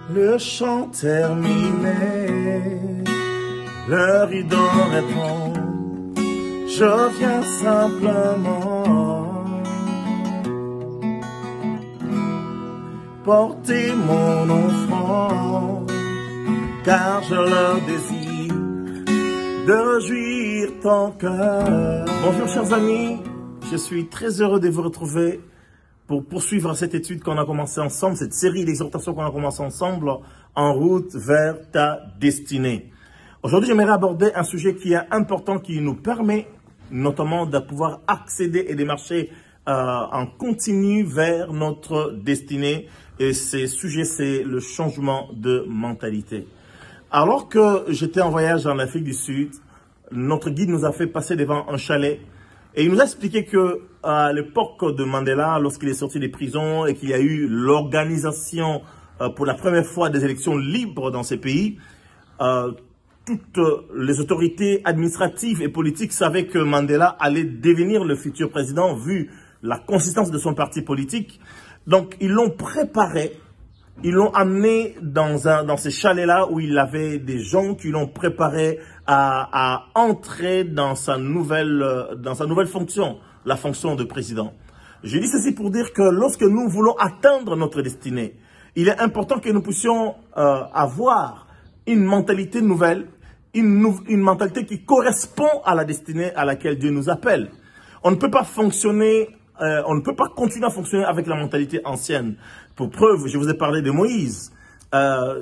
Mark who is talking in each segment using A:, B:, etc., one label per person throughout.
A: Le chant terminé, le rideau répond, je viens simplement porter mon offrande, car je leur désire de réjouir ton cœur. Bonjour chers amis, je suis très heureux de vous retrouver pour poursuivre cette étude qu'on a commencé ensemble, cette série d'exhortations qu'on a commencé ensemble, en route vers ta destinée. Aujourd'hui, j'aimerais aborder un sujet qui est important, qui nous permet notamment de pouvoir accéder et de marcher en continu vers notre destinée. Et ce sujet, c'est le changement de mentalité. Alors que j'étais en voyage en Afrique du Sud, notre guide nous a fait passer devant un chalet et il nous a expliqué que à l'époque de Mandela, lorsqu'il est sorti des prisons et qu'il y a eu l'organisation pour la première fois des élections libres dans ces pays, toutes les autorités administratives et politiques savaient que Mandela allait devenir le futur président vu la consistance de son parti politique. Donc, ils l'ont préparé, ils l'ont amené dans ces chalets-là où il avait des gens qui l'ont préparé à entrer dans sa nouvelle fonction, la fonction de président. Je dis ceci pour dire que lorsque nous voulons atteindre notre destinée, il est important que nous puissions avoir une mentalité nouvelle, une mentalité qui correspond à la destinée à laquelle Dieu nous appelle. On ne peut pas fonctionner, on ne peut pas continuer à fonctionner avec la mentalité ancienne. Pour preuve, je vous ai parlé de Moïse.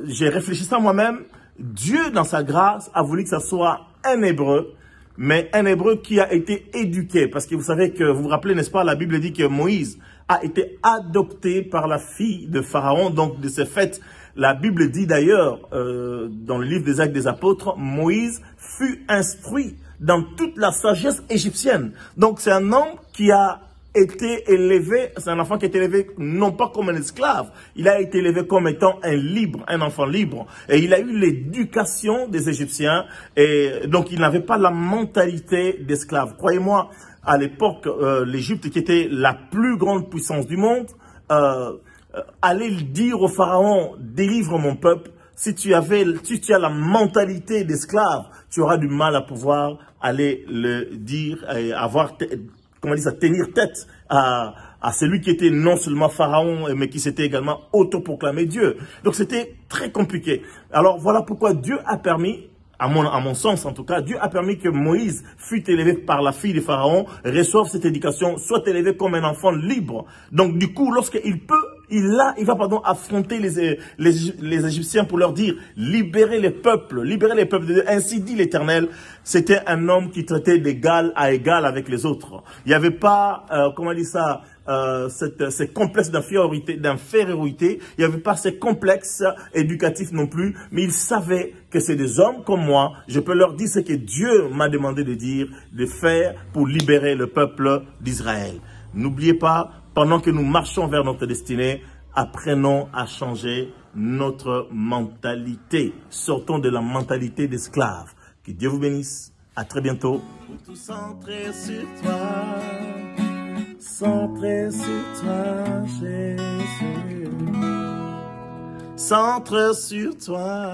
A: J'ai réfléchi ça moi-même. Dieu, dans sa grâce, a voulu que ça soit un Hébreu, mais un Hébreu qui a été éduqué. Parce que vous savez que, vous vous rappelez, n'est-ce pas, la Bible dit que Moïse a été adopté par la fille de Pharaon. Donc, de ce fait, la Bible dit d'ailleurs, dans le livre des Actes des Apôtres, Moïse fut instruit dans toute la sagesse égyptienne. Donc, c'est un homme qui a été élevé, c'est un enfant qui a été élevé non pas comme un esclave, il a été élevé comme étant un enfant libre. Et il a eu l'éducation des Égyptiens et donc il n'avait pas la mentalité d'esclave. Croyez-moi, à l'époque, l'Égypte qui était la plus grande puissance du monde, allait dire au pharaon, délivre mon peuple. Si tu as la mentalité d'esclave, tu auras du mal à pouvoir aller le dire et avoir, comment dire ça, tenir tête à celui qui était non seulement pharaon, mais qui s'était également autoproclamé Dieu. Donc c'était très compliqué. Alors voilà pourquoi Dieu a permis, à mon sens en tout cas, Dieu a permis que Moïse fût élevé par la fille de Pharaon, reçoive cette éducation, soit élevé comme un enfant libre. Donc du coup, lorsqu'il peut, il va affronter les Égyptiens pour leur dire, libérez les peuples de Dieu. Ainsi dit l'Éternel. C'était un homme qui traitait d'égal à égal avec les autres. Il n'y avait pas, ces complexes d'infériorité, il n'y avait pas ces complexes éducatifs non plus, mais il savait que c'est des hommes comme moi, je peux leur dire ce que Dieu m'a demandé de dire, de faire pour libérer le peuple d'Israël. N'oubliez pas, pendant que nous marchons vers notre destinée, apprenons à changer notre mentalité. Sortons de la mentalité d'esclave. Que Dieu vous bénisse. À très bientôt. Pour tout centrer sur toi, Jésus. Centre sur toi.